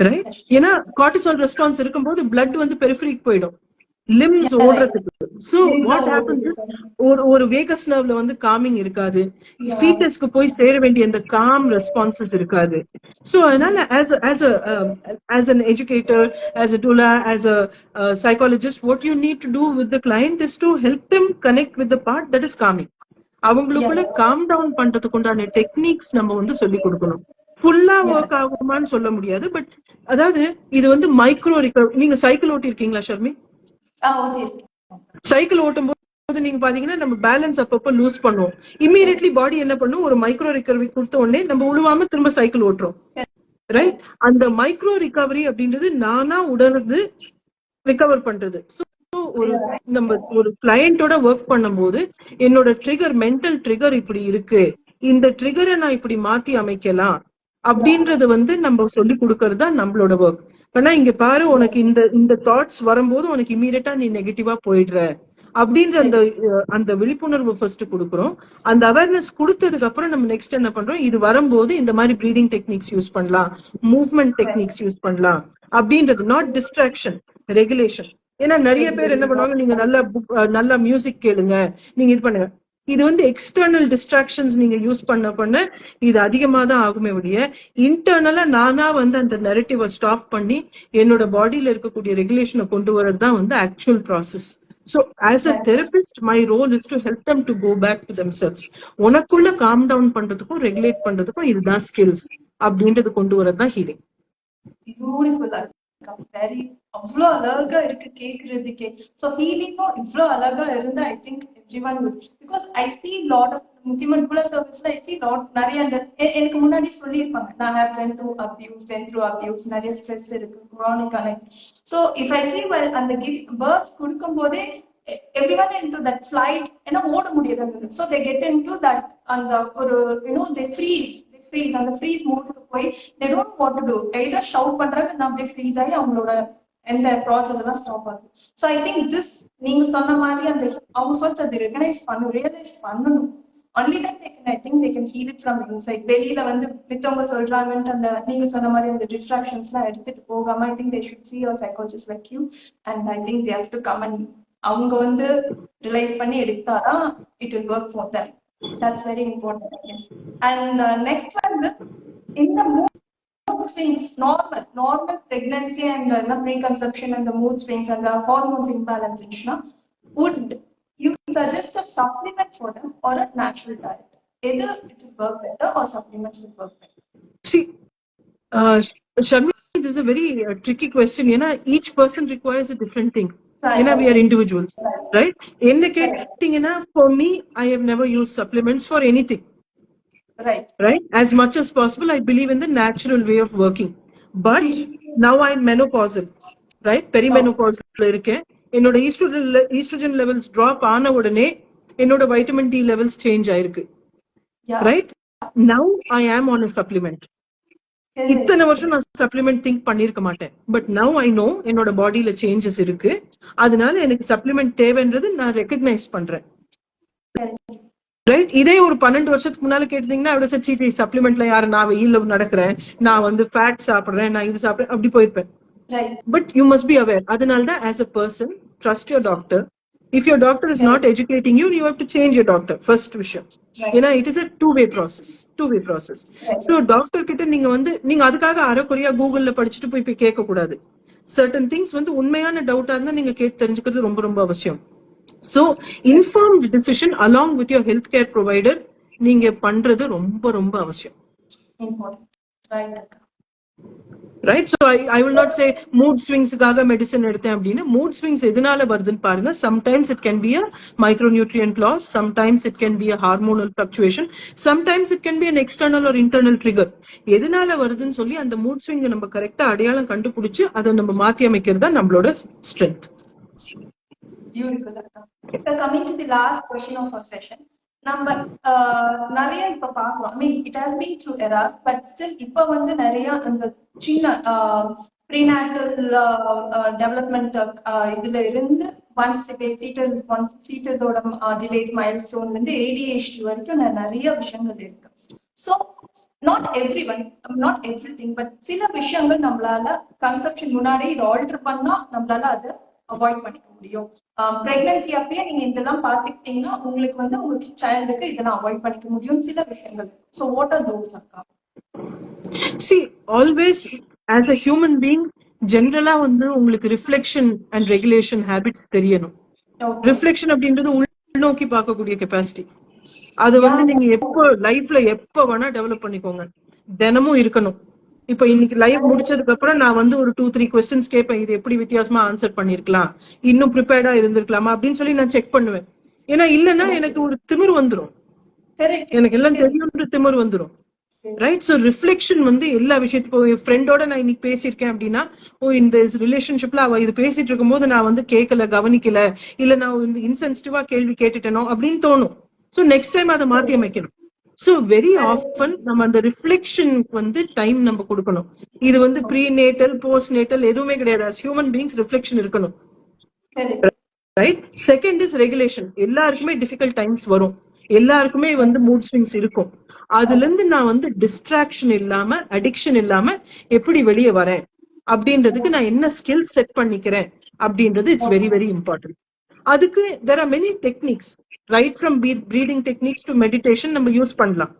ரைட்? ஏன்னா கார்டிசால் ரெஸ்பான்ஸ் இருக்கும்போது பிளட் வந்து பெரிஃபரிக்கு போயிடும், லிம்ஸ் ஓடுறதுக்கு. சோ வாட் ஹேப்பன்ஸ் இஸ் ஒரு வேகஸ் நர்வ்ல வந்து காமிங் இருக்காது, ஃபீட்டஸ்க்கு போய் சேர வேண்டிய அந்த காம் ரெஸ்பான்சஸ் இருக்காது. சோ அதனால as an educator, as a doula, as a psychologist, what you need to do with the client is to help them connect with the part that is calming. அவங்களுக்குள்ள calm down பண்றதுக்கு உண்டான techniques நம்ம வந்து சொல்லி கொடுக்கணும். ஃபுல்லா work ஆகுமான்னு சொல்ல முடியாது, பட் அதாவது இது வந்து மைக்ரோ ரிகவரி. நீங்க சைக்கிள் ஓட்டி இருக்கீங்களா ஷர்மி? சைக்கிள் ஓட்டும் போது நீங்க பாத்தீங்கன்னா நம்ம பேலன்ஸ் அப்பப்ப லூஸ் பண்ணுவோம். இமீடியட்லி பாடி என்ன பண்ணும், ஒரு மைக்ரோ ரிகவரி கொடுத்த உடனே நம்ம உழுவாம திரும்ப சைக்கிள் ஓட்டுறோம். ரைட்? அந்த மைக்ரோ ரிகவரி அப்படின்றது நானா உணர்ந்து ரிகவர் பண்றது. ஸோ நம்ம ஒரு கிளையண்டோட ஒர்க் பண்ணும்போது என்னோட ட்ரிகர் மென்டல் ட்ரிகர் இப்படி இருக்கு, இந்த ட்ரிகரை நான் இப்படி மாத்தி அமைக்கலாம் அப்படின்றது நம்ம சொல்லி கொடுக்கறது தான் நம்மளோட ஒர்க். ஆனா இங்க பாரு, உனக்கு இந்த இந்த தாட்ஸ் வரும்போது உனக்கு இமீடியட்டா நீ நெகட்டிவா போயிடுற அப்படின்ற அந்த விழிப்புணர்வு ஃபர்ஸ்ட் கொடுக்குறோம். அந்த அவேர்னஸ் கொடுத்ததுக்கு அப்புறம் நம்ம நெக்ஸ்ட் என்ன பண்றோம், இது வரும்போது இந்த மாதிரி ப்ரீதிங் டெக்னிக்ஸ் யூஸ் பண்ணலாம், மூவ்மெண்ட் டெக்னிக்ஸ் யூஸ் பண்ணலாம் அப்படின்றது. Not distraction, regulation. ஏன்னா நிறைய பேர் என்ன பண்ணுவாங்க, நீங்க நல்ல மியூசிக் கேளுங்க, நீங்க இது பண்ணுங்க. இது எக்ஸ்டர்னல் டிஸ்ட்ராக்ஷன்ஸ் நீங்க யூஸ் பண்ண இது அதிகமா தான் ஆகுமே ஒழிய, இன்டர்னலா நானா அந்த நெரட்டிவை ஸ்டாப் பண்ணி என்னோட பாடியில இருக்கக்கூடிய ரெகுலேஷனை கொண்டு வரது தான் actual process. So as a therapist, my role is to help them to go back to themselves. உனக்குள்ள calm down பண்றதுக்கும் ரெகுலேட் பண்றதுக்கும் இதுதான் ஸ்கில்ஸ் அப்படின்றது கொண்டு வரதான் ஹீலிங். பியூட்டிஃபுல்லா வெரி அவ்வளோ அழகா இருக்கு கேக்குறதுக்கே. ஸோ ஹீலிங்கும் இவ்வளோ அழகா இருந்தா I think everyone would. Because I see lot of முக்கியமா டுலா சர்வீஸ்ல ஐ சி லாட் நிறைய அந்த எனக்கு முன்னாடி சொல்லியிருப்பாங்க, நான் ஹேவ் வென் டு அபியூஸ், நிறைய ஸ்ட்ரெஸ் இருக்கு, குரானிக்கான. ஸோ இஃப் ஐ சி அந்த பர்த் கொடுக்கும் போதே everyone into that flight ஏன்னா ஓட முடியாது. So they get in to that அந்த ஒரு தே ஃப்ரீஸ் அந்த ஃப்ரீஸ் மோடுக்கு போய் they don't know what to do. either shout பண்றாங்க, நான் அப்படியே ஃப்ரீஸ் ஆகி அவங்களோட எந்த ப்ராசஸ் எல்லாம் ஸ்டாப் ஆகுது. ஸோ ஐ திங்க் திஸ் நீங்க சொன்ன மாதிரி அந்த அவங்க ஃபர்ஸ்ட் அதை ரியலைஸ் பண்ணணும். only then they can, I think they can heal it from inside. வெளியில மித்தவங்க சொல்றாங்கன்ட்டு அந்த நீங்க சொன்ன மாதிரி அந்த டிஸ்ட்ராக்ஷன்ஸ் எல்லாம் எடுத்துட்டு போகாம I think they should see a psychologist like you and I think they have to come and அவங்க ரிலைஸ் பண்ணி எடுத்தாதான் it will work for them. That's very important, I guess. And next in the mood swings, normal pregnancy and preconception and the mood swings and the hormones imbalance, would you suggest a supplement for them or a natural diet? Either it will work better or supplements will work better. See, Sharmi, this is a very tricky question. Each person requires a different thing. We are individuals, right? For me, I have never used supplements for anything. Right? As much as possible, I believe in the natural way of working. But now I'm menopausal, right? Perimenopausal irken. என்னோட oestrogen levels drop ஆன உடனே என்னோட vitamin T levels change ஆயிருக்கு. Right? Now I ஆம் on a supplement. இத்தனை வருஷம் நான் supplement think பண்ணிருக்க மாட்டேன். பட் நவ் ஐ நோ என்னோட பாடியில சேஞ்சஸ் இருக்கு, அதனால எனக்கு சப்ளிமெண்ட் தேவைன்றது நான் ரெகக்னைஸ் பண்றேன். ரைட்? இதே ஒரு 12 வருஷத்துக்கு முன்னால கேட்டீங்கன்னா சப்ளிமெண்ட்ல யாரு, நான் வெயில நடக்கிறேன், நான் ஃபேட் சாப்பிடுறேன், நான் இது சாப்பிடுறேன், அப்படி போயிருப்பேன். But you must be aware. Adinalda, as a person, trust your doctor. If your doctor is not educating you, you have to change your doctor. First vishayam. It is a two-way process. So doctor kitta neenga adukkaga arakuriya Google la padichittu poi kekka koodadu. Certain things unmayana doubt ah irundha neenga kettu therinjikkiradhu romba avashyam. So informed decision along with your healthcare provider neenga pandrathu romba avashyam. Important. Right? So I will not say mood swings kaga medicine eduthen appadina. Mood swings edunala varudhu paarenga. Sometimes it can be a micronutrient loss, sometimes it can be a hormonal fluctuation, sometimes it can be an external or internal trigger. edunala varudhu solli and the mood swing நம்ம கரெக்ட்டா அடையாளம் கண்டுபிடிச்சு அதை நம்ம மாத்தி அமைக்கிறது தான் நம்மளோட strength. Beautiful. So coming to the last question of our session, நம்ம நிறைய இப்ப பாக்குறோம். I mean, it has been through eras, but still இப்ப நிறைய அந்த சின்ன prenatal development இதுல இருந்து once the fetus ஓட delayed milestone ADHD வரைக்கும் நிறைய விஷயங்கள் இருக்கு. So not everyone, not everything, but சில விஷயங்கள் நம்மளால கன்செப்ஷன் முன்னாடி இது ஆல்டர் பண்ணா நம்மளால அதை அவாய்ட் பண்ணிக்க முடியும். பிரெக்னன்சி அப்பயே நீங்க இதெல்லாம் பாத்துக்கிட்டீங்கன்னா உங்களுக்கு உங்க சைல்டுக்கு இதெல்லாம் அவாய்ட் பண்ணிக்க முடியும் சில விஷயங்கள். So what are those, அக்கா? See, always as a human being, ஜெனரலா உங்களுக்கு ரிஃப்ளெக்ஷன் அண்ட் ரெகுலேஷன் ஹேபிட்ஸ் தெரியணும். ரிஃப்ளெக்ஷன் அப்படின்றது உள்நோக்கி பார்க்கக்கூடிய கெப்பாசிட்டி. அது நீங்க எப்போ லைஃப்ல எப்ப வேணா டெவலப் பண்ணிக்கோங்க, தினமும் இருக்கணும். இப்ப இன்னைக்கு லைவ் முடிச்சதுக்கு அப்புறம் நான் ஒரு 2-3 கொஸ்டின்ஸ் கேட்பேன், இது எப்படி வித்தியாசமா ஆன்சர் பண்ணிருக்கலாம், இன்னும் ப்ரிப்பேர்டா இருந்திருக்கலாமா அப்படின்னு சொல்லி நான் செக் பண்ணுவேன். ஏன்னா இல்லைன்னா எனக்கு ஒரு திமிர் வந்துரும், எனக்கு எல்லாம் தெரியும்ன்ற திமிர் வந்துரும். ரைட்? ஸோ ரிஃப்ளெக்ஷன் வந்து எல்லா விஷயத்துக்கும், என் ஃப்ரெண்டோட நான் இன்னைக்கு பேசியிருக்கேன் அப்படின்னா, ஓ இந்த ரிலேஷன்ஷிப்ல அவ இது பேசிட்டு இருக்கும் போது நான் வந்து கேட்கல, கவனிக்கல, இல்ல நான் வந்து இன்சென்சிட்டிவா கேள்வி கேட்டுட்டேனோ அப்படின்னு தோணும். ஸோ நெக்ஸ்ட் டைம் அதை மாத்தி அமைக்கணும். ஸோ வெரி ஆஃபன் நம்ம அந்த ரிஃப்ளெக்ஷனுக்கு வந்து டைம் நம்ம கொடுக்கணும். இது வந்து ப்ரீ நேட்டல், போஸ்ட் நேட்டல் எதுவுமே கிடையாது. அஸ் ஹியூமன் பீயிங்ஸ் ரிஃப்ளெக்ஷன் இருக்கணும். ரைட்? Second is regulation. எல்லாருக்குமே டிஃபிகல்ட் டைம்ஸ் வரும், எல்லாருக்குமே வந்து மூட் ஸ்விங்ஸ் இருக்கும். அதுல இருந்து நான் வந்து டிஸ்ட்ராக்ஷன் இல்லாம, அடிக்ஷன் இல்லாம எப்படி வெளியே வரேன் அப்படின்றதுக்கு நான் என்ன ஸ்கில் செட் பண்ணிக்கிறேன் அப்படின்றது இட்ஸ் வெரி வெரி இம்பார்ட்டன்ட். அதுக்கு there are many techniques, right from breathing techniques to meditation நம்ம யூஸ் பண்ணலாம்.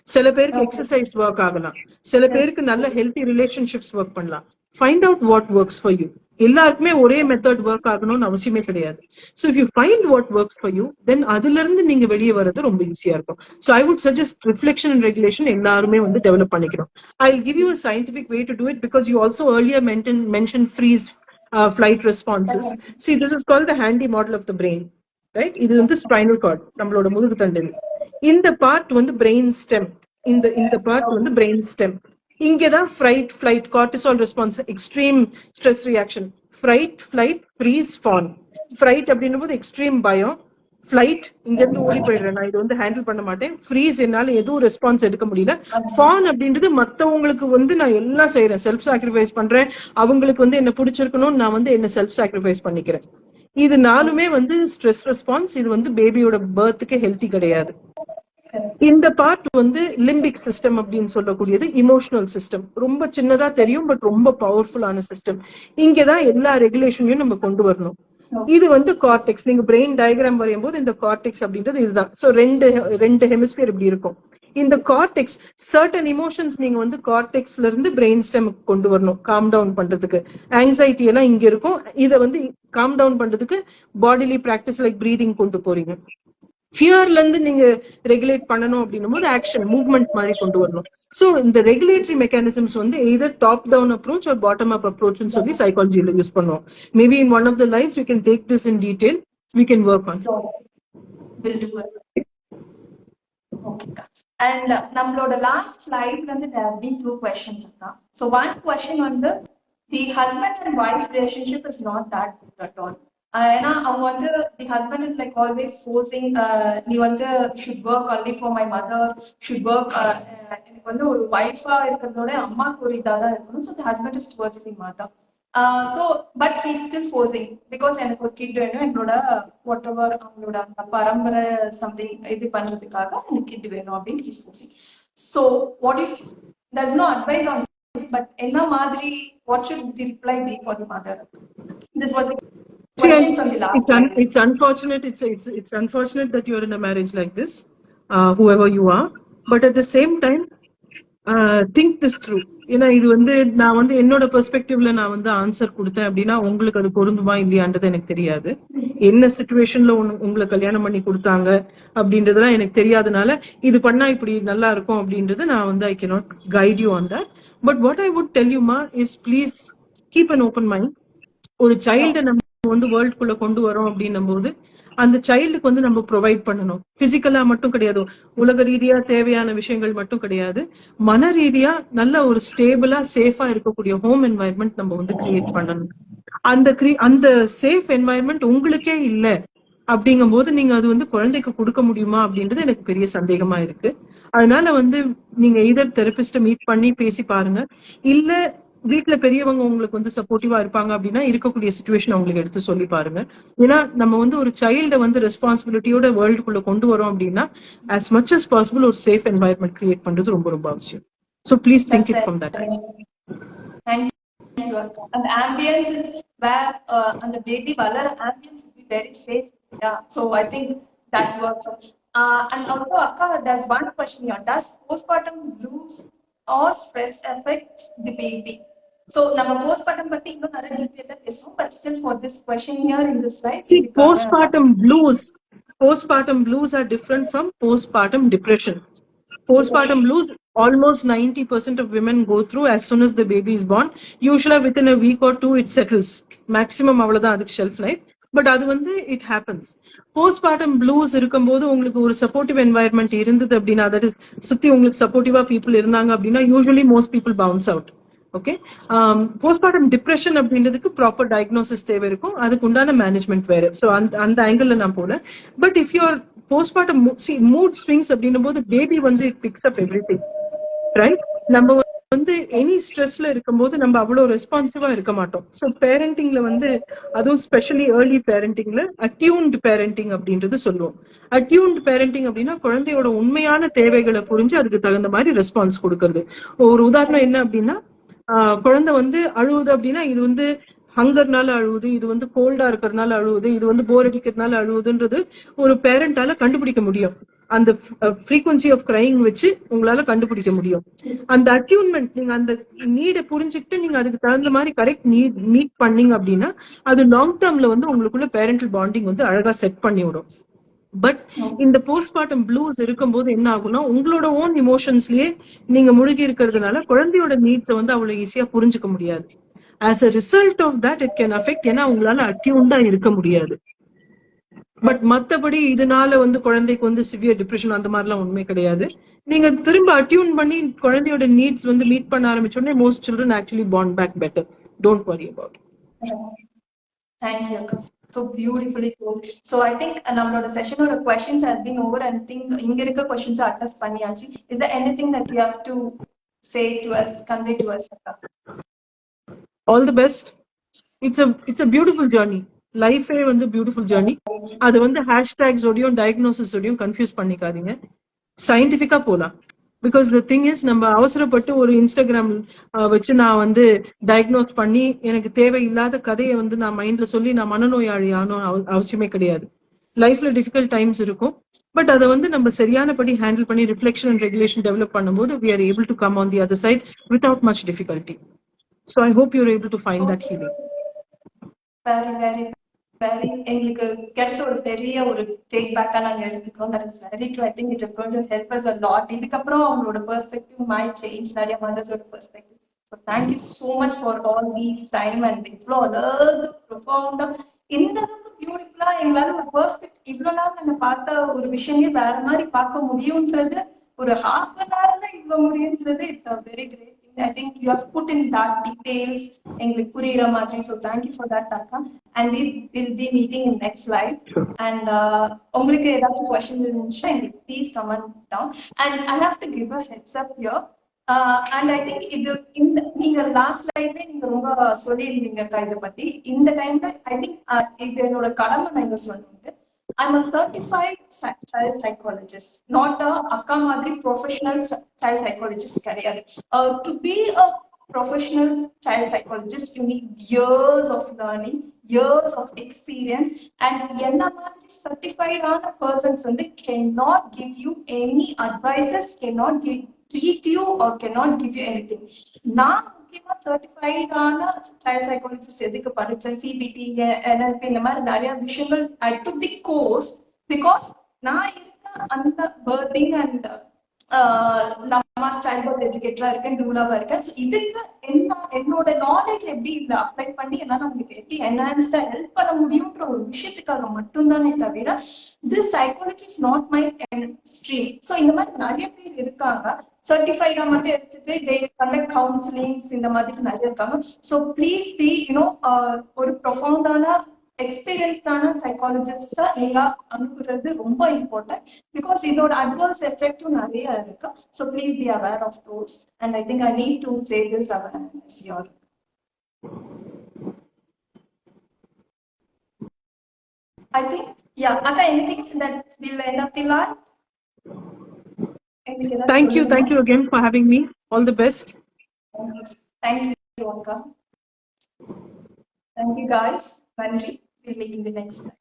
சில பேருக்கு எக்ஸசைஸ் ஒர்க் ஆகலாம், சில பேருக்கு நல்ல ஹெல்த்தி ரிலேஷன்ஷிப்ஸ் ஒர்க் பண்ணலாம். Find out what works for you. எல்லாருக்குமே ஒரே மெத்தட் ஒர்க் ஆகணும்னு அவசியமே கிடையாது. So if you find what works for you, then அதுல இருந்து நீங்க வெளியே வர்றது ரொம்ப ஈஸியா இருக்கும். So I would suggest reflection and regulation எல்லாருமே வந்து டெவலப் பண்ணிக்கணும். I will give you a scientific way to do it because you also earlier mentioned freeze flight responses. See, this is called the handy model of the brain, right? இது வந்து spinal card, நம்மளோட முதுகு தண்டு. இந்த part வந்து brain stem, இந்த part வந்து brain stem. இங்கதான் fright, flight, cortisol response, extreme stress reaction. Fright, flight, freeze, fawn. Fright அப்படின்னும் போது எக்ஸ்ட்ரீம் பயம். ஃபிளைட், இங்க இருந்து ஓடி போயிடுறேன், நான் இது வந்து ஹேண்டில் பண்ண மாட்டேன். ஃப்ரீஸ், என்னால எதுவும் ரெஸ்பான்ஸ் எடுக்க முடியல. ஃபான் அப்படின்றது மத்தவங்களுக்கு வந்து நான் எல்லாம் செய்யறேன், செல்ஃப் சாக்ரிஃபைஸ் பண்றேன், அவங்களுக்கு வந்து என்ன பிடிச்சிருக்கணும், நான் வந்து என்ன செல்ஃப் சாக்ரிஃபைஸ் பண்ணிக்கிறேன். இது நாலுமே வந்து ஸ்ட்ரெஸ் ரெஸ்பான்ஸ். இது வந்து பேபியோட பர்த்துக்கு ஹெல்த்தி கிடையாது. இந்த பார்ட் வந்து லிம்பிக் சிஸ்டம் அப்படின்னு சொல்லக்கூடியது இமோஷனல் சிஸ்டம். ரொம்ப சின்னதா தெரியும், பட் ரொம்ப பவர்ஃபுல்லான சிஸ்டம். இங்கதான் எல்லா ரெகுலேஷனையும் நம்ம கொண்டு வரணும். இது வந்து கார்டெக்ஸ். நீங்க பிரெயின் டயக்ராம் வரையும் போது இந்த கார்டெக்ஸ் அப்படின்றது இதுதான். சோ ரெண்டு ஹெமிஸ்பியர் இப்படி இருக்கும். இந்த கார்டெக்ஸ், சர்டன் இமோஷன்ஸ் நீங்க வந்து கார்டெக்ஸ்ல இருந்து பிரெயின் ஸ்டெமுக்கு கொண்டு வரணும் காம் டவுன் பண்றதுக்கு. ஆங்ஸைட்டி எல்லாம் இங்க இருக்கும், இதை வந்து காம் டவுன் பண்றதுக்கு பாடிலி பிராக்டிஸ் லைக் பிரீதிங் கொண்டு போறீங்க. ஃபியர்ல இருந்து நீங்க ரெகுலேட் பண்ணணும் அப்படின்னும் போது ஆக்ஷன், மூவ்மெண்ட் மாதிரி கொண்டு வரணும். சோ இந்த ரெகுலேட்டரி மெக்கானிசம்ஸ் வந்து either top down approach or bottom up அப்ரோச்னு சொல்லி சைக்காலஜில யூஸ் பண்ணுவோம். Maybe in one of the life you can take this in detail, we can work on. And நம்மளோட லாஸ்ட் ஸ்லைட்ல வந்து there have been 2 questions அக்கா. So one question வந்து the husband and wife relationship is not that good at all. ஏன்னா அவங்க வந்து the husband is like always forcing, நீ வந்து should work only for my mother, should work, எனக்கு வந்து ஒரு ஒய்ஃபா இருக்கிறதோட அம்மாக்கு ஒரு இதாக தான் இருக்கணும். So the husband is towards the mother. So but he's still forcing because எனக்கு ஒரு கிட் வேணும், என்னோட வாட் எவர் அவங்களோட அந்த பரம்பரை சம்திங் இது பண்றதுக்காக எனக்கு கிட் வேணும் அப்படின்னு he's forcing. So what is, there's no advice on this, but என்ன மாதிரி what should the reply be for the mother? This was it's unfortunate. It's unfortunate that you're in a marriage like this, whoever you are. But at the same time, think this through. ஏன்னா இது வந்து நான் வந்து என்னோட பெர்ஸ்பெக்டிவ்ல நான் வந்து answer கொடுத்தேன் அப்படின்னா உங்களுக்கு அது பொருந்துமா இல்லையான்றது எனக்கு தெரியாது. என்ன சிச்சுவேஷன்ல உங்களை கல்யாணம் பண்ணி கொடுத்தாங்க அப்படின்றதுலாம் எனக்கு தெரியாதனால இது பண்ணா இப்படி நல்லா இருக்கும் அப்படின்றது நான் வந்து I cannot guide you on that. But what I would tell you, ma, is please keep an open mind. ஒரு சைல்ட நம்ம வந்து வேர்ல்டுக்குள்ள கொண்டு வரோம் அப்படின்னும் போது அந்த சைல்டுக்கு வந்து நம்ம ப்ரொவைட் பண்ணணும். பிசிக்கலா மட்டும் கிடையாது, உலக ரீதியா தேவையான விஷயங்கள் மட்டும் கிடையாது, மன ரீதியா நல்ல ஒரு ஸ்டேபிளா சேஃபா இருக்கக்கூடிய ஹோம் என்வாயர்மெண்ட் நம்ம வந்து கிரியேட் பண்ணணும். அந்த சேஃப் என்வாயர்மெண்ட் உங்களுக்கே இல்ல அப்படிங்கும் போது நீங்க அது வந்து குழந்தைக்கு கொடுக்க முடியுமா அப்படின்றது எனக்கு பெரிய சந்தேகமா இருக்கு. அதனால வந்து நீங்க எய்தர் தெரபிஸ்ட மீட் பண்ணி பேசி பாருங்க, இல்ல வீட்டுல பெரியவங்க உங்களுக்கு வந்து சப்போர்ட்டிவா இருப்பாங்க அப்படின்னா இருக்கக்கூடிய சிச்சுவேஷன் அவங்களுக்கு எடுத்து சொல்லி பாருங்க. ஏன்னா நம்ம வந்து ஒரு சைல்ட வந்து ரெஸ்பான்சிபிலிட்டியோட வேர்ல்டுக்குள்ள கொண்டு வரோம் அப்படின்னா as much as possible ஒரு சேஃப் என்வாயர்மெண்ட் கிரியேட் பண்றது ரொம்ப ரொம்ப அவசியம். So please think it from that angle. Thank you. And ambience is where and the baby valor ambience will be very safe. Yeah, so I think that works. And also akka, there's one question here: does postpartum blues or stress affect the baby? So நம்ம postpartum பத்தி இன்னும் நிறைய டீடைலா பேசுவோம், but still for this question here in this slide, see, postpartum blues are different from postpartum depression. Postpartum blues almost 90% of women go through as soon as the baby is born. Usually within a week or two it settles. Maximum avladha aduk shelf life. But அது வந்து it happens. Postmortem blues இருக்கும்போது உங்களுக்கு ஒரு supportive environment இருந்தது அப்படின்னா, that is சுத்தி உங்களுக்கு சப்போர்ட்டிவா பீப்புள் இருந்தாங்க அப்படின்னா, usually most people bounce out. Okay, postmortem depression அப்படின்றதுக்கு ப்ராப்பர் டயக்னோசிஸ் தேவை இருக்கும், அதுக்கு உண்டான மேனேஜ்மெண்ட் வேற. ஸோ அந்த ஆங்கிள் நான் போல. But if your postpartum mood swings அப்படின்னும் போது பேபி வந்து it picks up every thing, right? நம்ம வந்து எனி ஸ்ட்ரெஸ்ல இருக்கும்போது நம்ம அவ்வளவு ரெஸ்பான்சிவா இருக்க மாட்டோம். ஸோ பேரண்டிங்ல வந்து அதுவும் ஸ்பெஷலி ஏர்லி பேரண்டிங்ல அட்யூன்ட் பேரண்டிங் அப்படின்றது சொல்லுவோம். அட்யூன்ட் பேரண்டிங் அப்படின்னா குழந்தையோட உண்மையான தேவைகளை புரிஞ்சு அதுக்கு தகுந்த மாதிரி ரெஸ்பான்ஸ் கொடுக்கறது. ஒரு உதாரணம் என்ன அப்படின்னா, குழந்தை வந்து அழுவுது அப்படின்னா இது வந்து ஹங்கர்னால அழுவுது, இது வந்து கோல்டா இருக்கிறதுனால அழுவுது, இது வந்து போர் அடிக்கிறதுனால அழுவுதுன்றது ஒரு பேரண்டால கண்டுபிடிக்க முடியும். அந்த ஃப்ரீக்வன்சி ஆஃப் கிரைங் வச்சு உங்களால கண்டுபிடிக்க முடியும். அந்த அட்யூன்மெண்ட், நீங்க அந்த நீடை புரிஞ்சுக்கிட்டு நீங்க அதுக்கு தகுந்த மாதிரி கரெக்ட் நீட் மீட் பண்ணீங்க அப்படின்னா அது லாங் டேர்ம்ல வந்து உங்களுக்குள்ள பேரண்டல் பாண்டிங் வந்து அழகா செட் பண்ணி விடும். பட் இந்த போஸ்ட்மார்ட்டம் ப்ளூஸ் இருக்கும்போது என்ன ஆகும்னா, உங்களோட ஓன் இமோஷன்ஸ்லயே நீங்க முழுகி இருக்கிறதுனால குழந்தையோட நீட்ஸை வந்து அவ்வளவு ஈஸியா புரிஞ்சுக்க முடியாது. As a result of that it can affect. ஏன்னா உங்களால அட்யூன்டா இருக்க முடியாது. பட் மத்தபடி இதனால வந்து குழந்தைக்கு வந்து சிவியர் டிப்ரெஷன் அந்த மாதிரிலாம் உண்மை கிடையாது. நீங்க திரும்ப அட்யூன் பண்ணி குழந்தையோட நீட்ஸ் வந்து மீட் பண்ண ஆரம்பிச்சோடனே most children actually bond back better. Don't worry about. Thank you, Akka. So beautifully told. So I think நம்மளோட செஷனோட questions has been over and think இங்க இருக்க questions அட்ரஸ் பண்ணியாச்சு. Is there anything that you have to say to us, convey to us, Akka? All the best. It's a beautiful journey. லைஃபே வந்து beautiful journey. அது வந்து ஹேஷ்டேக்ஸோடையும் டயக்னோசிஸோடையும் confuse பண்ணிக்காதீங்க. சயின்டிஃபிக்கா போலாம். Because the thing is, நம்ம அவசரப்பட்டு ஒரு இன்ஸ்டாகிராம் வச்சு நான் வந்து டயக்னோஸ் பண்ணி எனக்கு தேவையில்லாத கதையை வந்து நான் மைண்ட்ல சொல்லி நான் மனநோயாளி ஆனோம் அவசியமே கிடையாது. லைஃப்ல டிஃபிகல்ட் டைம்ஸ் இருக்கும், பட் அதை வந்து நம்ம சரியானபடி ஹேண்டில் பண்ணி ரிஃப்ளெக்ஷன் அண்ட் ரெகுலேஷன் டெவலப் பண்ணும்போது we are able to come on the other side without much difficulty. So I hope you're able to find that healing. Very, very, very எங்களுக்கு கிடைச்ச ஒரு பெரிய ஒரு டேக் பேக்கா நாங்க எடுத்துக்கிறோம். That is very true. I think it is going to help us a lot. இதுக்கப்புறம் அவங்களோட பெர்ஸ்பெக்டிவ் மைட் சேஞ்ச், நிறைய மதர்ஸோட perspective. So thank you so much for all these time and இவ்வளோ அழகு ப்ரொஃபவுண்டா இந்த அளவுக்கு பியூட்டிஃபுல்லா எங்களால ஒரு பெர்ஸ்பெக்டிவ் இவ்வளவு நாள் நாங்க பார்த்த ஒரு விஷயமே வேற மாதிரி பார்க்க முடியும்ன்றது, ஒரு ஹாஃப் அன் ஹவர்ல இவ்வளவு முடியுன்றது it's a very great. I think you have put in that details எங்களுக்கு புரியுற மாதிரி. So thank you for that, Akka. And we'll be meeting in next live. Sure. And உங்களுக்கு ஏதாச்சும் question இருந்துச்சுன்னா எங்களுக்கு please comment down. And I have to give a heads up here. And I think இது இந்த நீங்க last லைவ்ல நீங்க ரொம்ப சொல்லியிருந்தீங்க அக்கா இதை பத்தி. இந்த டைம்ல ஐ திங்க் இது என்னோட கடமை நான் இங்க சொல்லுங்க. I'm a certified child psychologist, not a akka madri professional child psychologist கிடையாது. To be a professional child psychologist, you need years of learning, years of experience, and என்ன மாதிரி certified ஆன persons வந்து cannot give you any advices, cannot treat you or cannot give you anything. நான் முக்கியமா certified ஆன child psychologist எதுக்கு படிச்சேன், CBT, NLP, இந்த மாதிரி நிறைய விஷயங்கள் ஐ டுக் தி கோர்ஸ் பிகாஸ் நான் இருக்க அந்த பர்திங் அண்ட் லமாஸ் சைல்ட் பர்த் எஜுகேட்டரா இருக்கேன், டூலாவா இருக்கேன். இதுக்கு என்னோட நாலேஜ் எப்படி இதுல அப்ளை பண்ணி என்னால உங்களுக்கு எப்படி என்ஹான்ஸ்டா ஹெல்ப் பண்ண முடியும்ன்ற ஒரு விஷயத்துக்காக மட்டும்தானே தவிர this psychology is not my stream. So இந்த மாதிரி நிறைய பேர் இருக்காங்க சர்டிஃபைடா மட்டும் எடுத்துட்டு they conduct counselings, இந்த மாதிரி நிறைய இருக்காங்க. ஸோ ப்ளீஸ் பி யூனோ ஒரு ப்ரொஃபவுண்டான எக்ஸ்பீரியன்ஸ்டான சைக்காலஜிஸ்டா நீங்க அனுப்புறது ரொம்ப இம்பார்ட்டன்ட். பிகாஸ் இதோட அட்வர்ஸ் எஃபெக்டும் நிறைய இருக்கு. So please be aware of those. And I think I need to say this awareness your. I think, yeah, Akka, anything that will end up the live? Thank you again for having me. All the best. Thank you, Akka. Thank you, guys. We'll meet in the next slide.